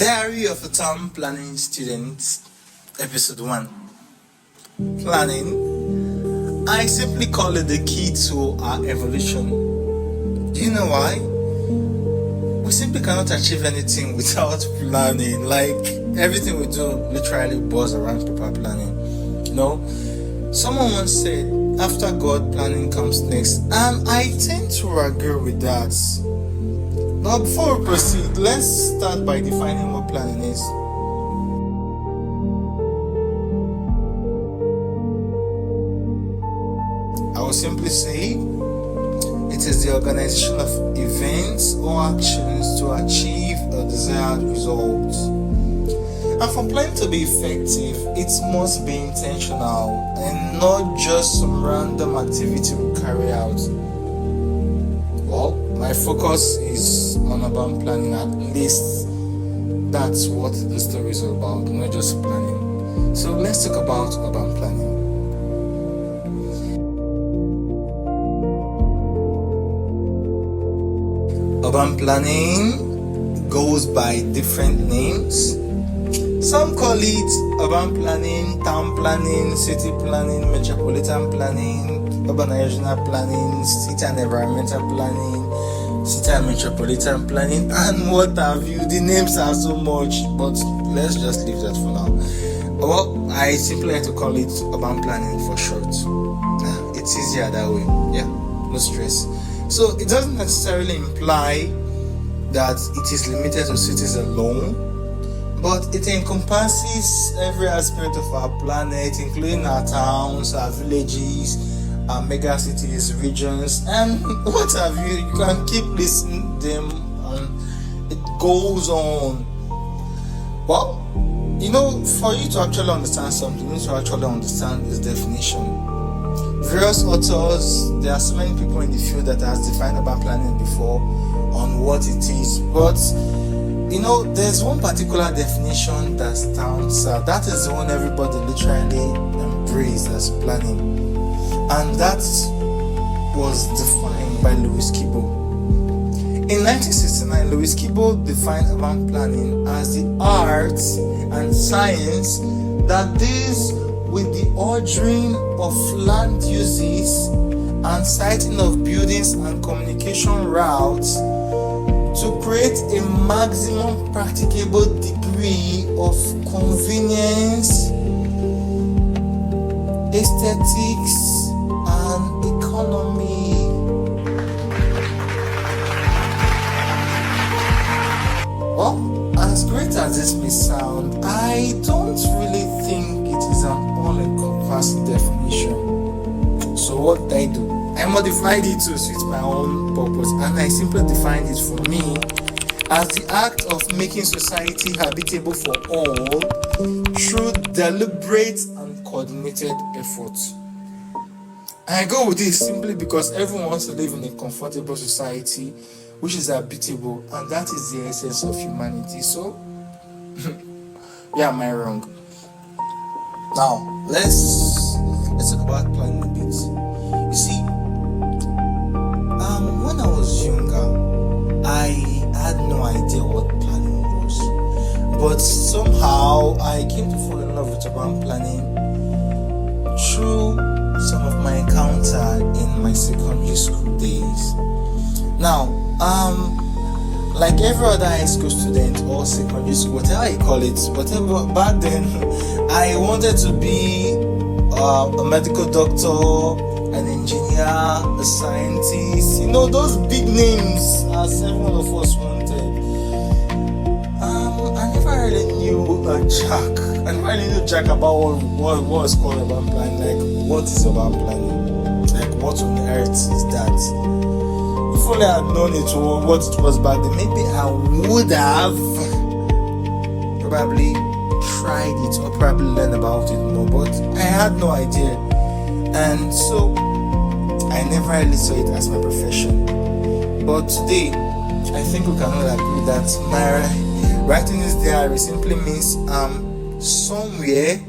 Diary of a Town Planning Student, Episode 1. Planning. I simply call it the key to our evolution. Do you know why? We simply cannot achieve anything without planning. Like, everything we do literally boils around proper planning. You know, someone once said, after God, planning comes next. And I tend to agree with that. Now, before we proceed, let's start by defining what planning is. I will simply say it is the organization of events or actions to achieve a desired result. And for planning to be effective, it must be intentional and not just some random activity we carry out. Well, my focus is on urban planning, at least that's what the story is all about, not just planning. So let's talk about urban planning. Urban planning goes by different names. Some call it urban planning, town planning, city planning, metropolitan planning, urban and regional planning, city and environmental planning, city and metropolitan planning, and what have you. The names are so much, but let's just leave that for now. Well, I simply like to call it urban planning for short. It's easier that way. Yeah, no stress. So it doesn't necessarily imply that it is limited to cities alone, but it encompasses every aspect of our planet, including our towns, our villages, our mega cities, regions, and what have you. You can keep listening to them, and it goes on. Well, you know, for you to actually understand something, you need to actually understand its definition. Various authors, there are so many people in the field that has defined urban planning before on what it is, but you know, there's one particular definition that stands out. That is the one everybody literally embraced as planning, and that was defined by Louis Kibo. In 1969, Louis Kibo defined urban planning as the art and science that deals with the ordering of land uses and siting of buildings and communication routes to create a maximum practicable degree of convenience, aesthetics, and economy. Well, as great as this may sound, I don't really think it is an all-encompassing definition. So what did I do? I modified it to suit my own purpose, and I simply defined it for me as the act of making society habitable for all through deliberate and coordinated effort. I go with this simply because everyone wants to live in a comfortable society which is habitable, and that is the essence of humanity. So, yeah, am I wrong? Now, let's talk about planning a bit. You see, when I was younger, I had no idea what planning was, but somehow I came to fall in love with urban planning through some of my encounter in my secondary school days. Now, like every other high school student or secondary school, whatever you call it, whatever, back then, I wanted to be a medical doctor, an engineer, a scientist, you know, those big names as every one of us wanted. I never really knew jack. I never really knew jack about what is called urban planning. Like, what is urban planning? Like, what on earth is that? If only I had known it, what it was back then, maybe I would have probably tried it or probably learned about it more, but I had no idea, and so I never really saw it as my profession. But today, I think we can all agree that my writing this diary simply means I'm somewhere,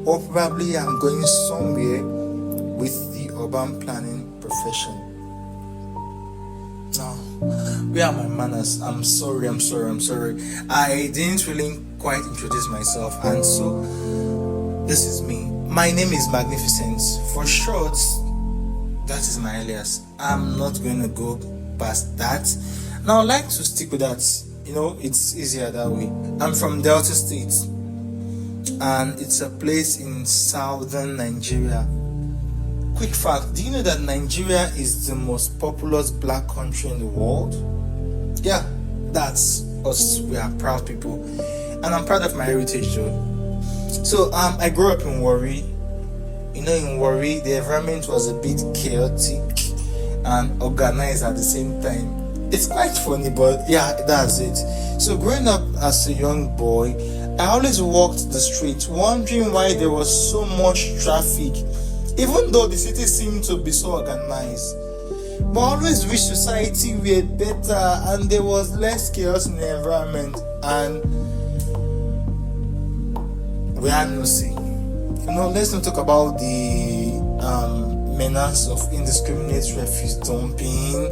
or probably I'm going somewhere with the urban planning profession. Now, Where are my manners? I'm sorry. I didn't really quite introduce myself, and so this is me. My name is Magnificent. For short, that is my alias. I'm not going to go past that. And I would like to stick with that. It's easier that way. I'm from Delta State, and it's a place in southern Nigeria. Quick fact, do you know that Nigeria is the most populous black country in the world? Yeah, that's us. We are proud people, and I'm proud of my heritage though. So I grew up in Warri. In Warri, the environment was a bit chaotic and organized at the same time. It's quite funny, but yeah, that's it. So growing up as a young boy, I always walked the street wondering why there was so much traffic, even though the city seemed to be so organized. But I always wish society were better and there was less chaos in the environment, and we had no say. Let's not talk about the menace of indiscriminate refuse dumping,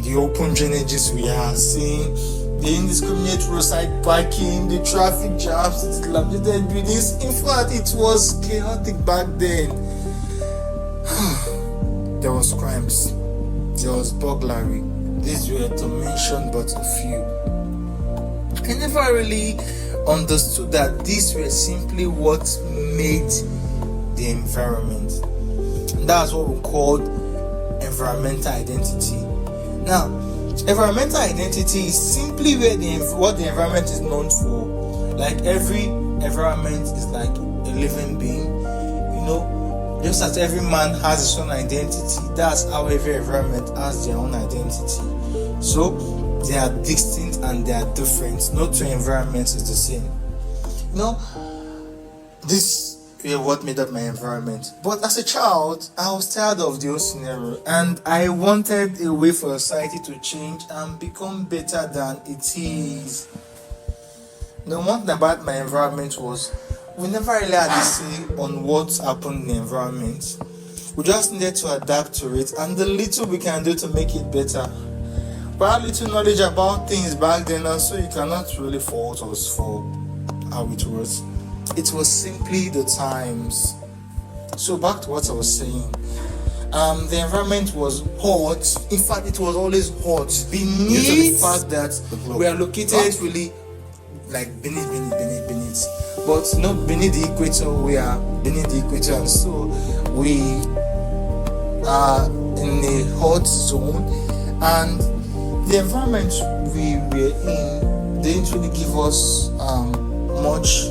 the open drainages we are seeing, the indiscriminate roadside parking, the traffic jams, the dilapidated buildings. In fact, it was chaotic back then. There was crimes, there was burglary. These were to mention but a few. I never really understood that these were simply what made the environment. And that's what we called environmental identity. Now, environmental identity is simply what the environment is known for. Like every environment is like a living being. Just as every man has his own identity, that's how every environment has their own identity. So they are distinct and they are different. No two environments is the same. This is what made up my environment. But as a child, I was tired of the whole scenario, and I wanted a way for society to change and become better than it is. The one thing about my environment was we never really had a say on what happened in the environment. We just needed to adapt to it, and the little we can do to make it better. But I had little knowledge about things back then, and so you cannot really fault us for how it was. It was simply the times. So back to what I was saying. The environment was hot. In fact, it was always hot. Beneath the fact that we are located really like beneath. But not beneath the equator, we are beneath the equator, and so we are in a hot zone. And the environment we were in didn't really give us much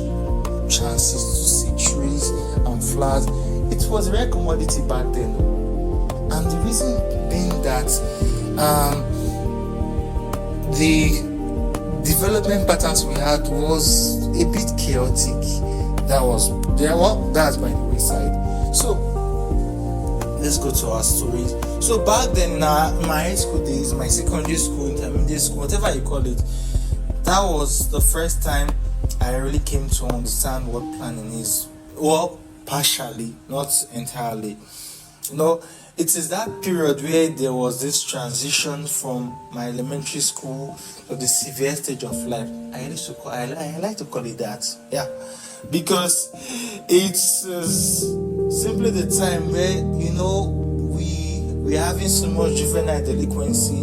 chances to see trees and flowers. It was a rare commodity back then, and the reason being that the development patterns we had was a bit chaotic. That's by the wayside. So let's go to our stories. So back then in my high school days, my secondary school, intermediate school, whatever you call it, that was the first time I really came to understand what planning is. Well, partially, not entirely. It is that period where there was this transition from my elementary school to the severe stage of life. I like to call it that. Yeah. Because it's simply the time where, we're having so much juvenile delinquency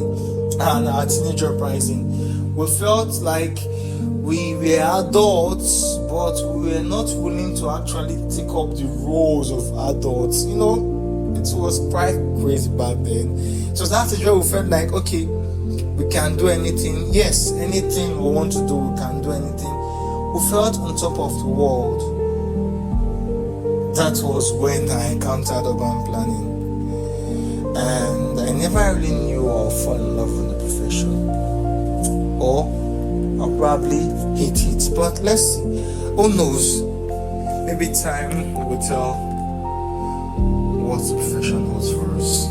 and our teenage uprising. We felt like we were adults, but we were not willing to actually take up the roles of adults. It was quite crazy back then. So that's where we felt like, okay, we can do anything. Yes, anything we want to do, we can do anything. We felt on top of the world. That was when I encountered urban planning. And I never really knew or fell in love with the profession. Or I'll probably hate it. But let's see. Who knows? Maybe time will tell what the profession was for us.